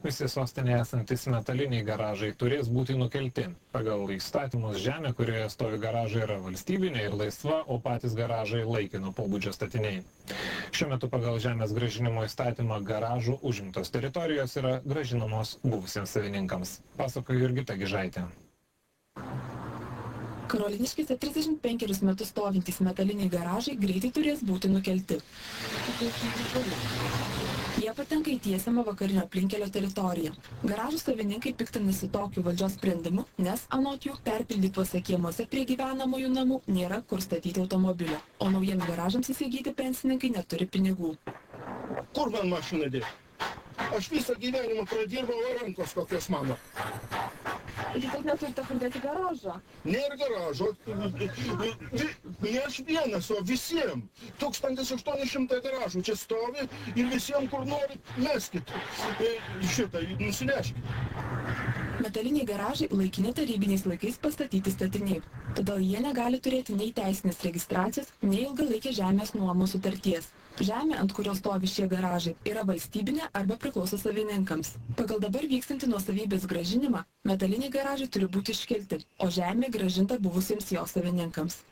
Visi sostinėje esantis metaliniai garažai turės būti nukelti. Pagal įstatymus žemė, kurioje stovi garažai, yra valstybinė ir laisva, o patys garažai laikino pobūdžio statiniai. Šiuo metu pagal žemės grąžinimo įstatymą garažų užimtos teritorijos yra grąžinamos buvusiems savininkams. Pasakoja Jurgita Gižaitė. Karoliniškėse 35 metus stovintys metaliniai garažai greitai turės būti nukelti. Jie patenka į tiesiamą vakarinio aplinkelio teritoriją. Garažų savininkai piktinasi tokiu valdžios sprendimu, nes anot jų perpildytuose kiemuose prie gyvenamųjų namų nėra kur statyti automobilio, o naujiems garažams įsigyti pensininkai neturi pinigų. Kur man mašiną dėti? Aš visą gyvenimą pradirbau, o rankos kokios mano. Jūs neturite kur dėti garažą? Nėra garažo. Ne aš vienas, o visiems. 1800 garažų čia stovi ir visiems, kur nori, meskit. Šitą nusineškit. Metaliniai garažai laikini tarybiniais laikais pastatyti statiniai. Todėl jie negali turėti nei teisinės registracijos, nei ilgalaikės žemės nuomos sutarties. Žemė, ant kurios stovi šie garažai, yra valstybinė arba priklauso savininkams. Pagal dabar vykstantį nuosavybės grąžinimą, metaliniai garažai turi būti iškelti, o žemė grąžinta buvusiems jo savininkams.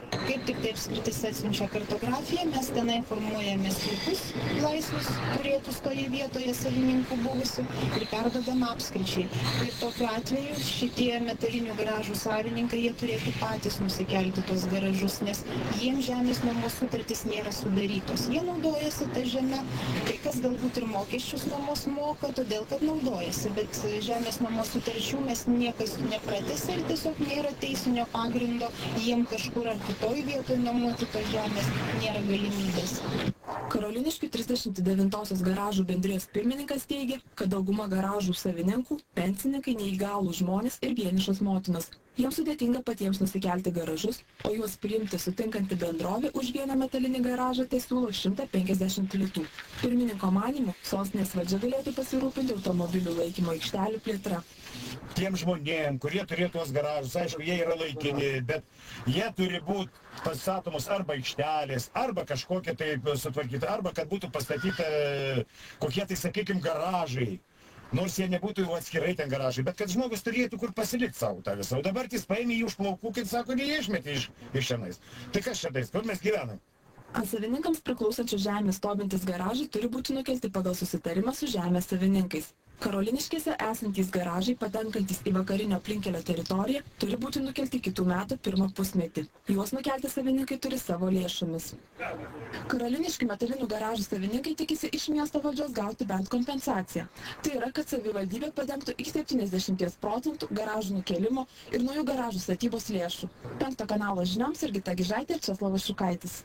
Kaip tik taip apskritis atsiunčia kartografiją, mes tenai formuojame sklypus laisvus, turėtus toje vietoje savininkų buvusių ir perdodam apskričiai. Ir tokiu atveju šitie metalinių garažų savininkai, jie turėtų patys nusikelti tos garažus, nes jiems žemės nuomos sutartys nėra sudarytos. Jie naudojasi tą žemę, kai kas galbūt ir mokesčius nuomos moka, todėl kad naudojasi, bet žemės nuomos sutarčių mes niekas nepratęsia ir tiesiog nėra teisinio pagrindo jiem kažkur ar kitoj vietoje nuomoti tos žemės nėra galimybės. Karoliniškių 39-osios garažų bendrijos pirmininkas teigia, kad dauguma garažų savininkų, pensininkai, neįgalūs žmonės ir vienišos motinos. Jiems sudėtinga patiems nusikelti garažus, o juos priimti sutinkanti bendrovė už vieną metalinį garažą tai siūlo 150 litų. Pirmininko manymu, sostinės valdžia galėtų pasirūpinti automobilių laikymo aikštelių plėtra. Tiem žmonėm, kurie turėtų tuos garažus, aišku, jie yra laikini, bet jie turi būti pastatomos arba aikštelės, arba kažkokie taip sutvarkyti, arba kad būtų pastatyta kokie tai, sakykime, garažai. Nors jie nebūtų jau atskirai ten garažai, bet kad žmogus turėtų kur pasilikti savo tą visą. O dabar jis paėmė jį už plaukų, kaip sako, jie išmetė iš šiandien. Tai kas čia tais, kur mes gyvenam? Ant savininkams priklausančių žemės stovintis garažai turi būti nukelti pagal susitarimą su žemės savininkais. Karoliniškėse esantys garažai, patenkantys į vakarinio aplinkelio teritoriją, turi būti nukelti kitų metų pirmą pusmetį. Juos nukelti savininkai turi savo lėšomis. Karoliniškių metalinių garažų savininkai tikisi iš miesto valdžios gauti bent kompensaciją. Tai yra, kad savivaldybė padengtų iki 70% garažų nukelimo ir naujų garažų statybos lėšų. 5 kanalo žinioms Jurgita Gižaitė ir Česlovas Šukaitis.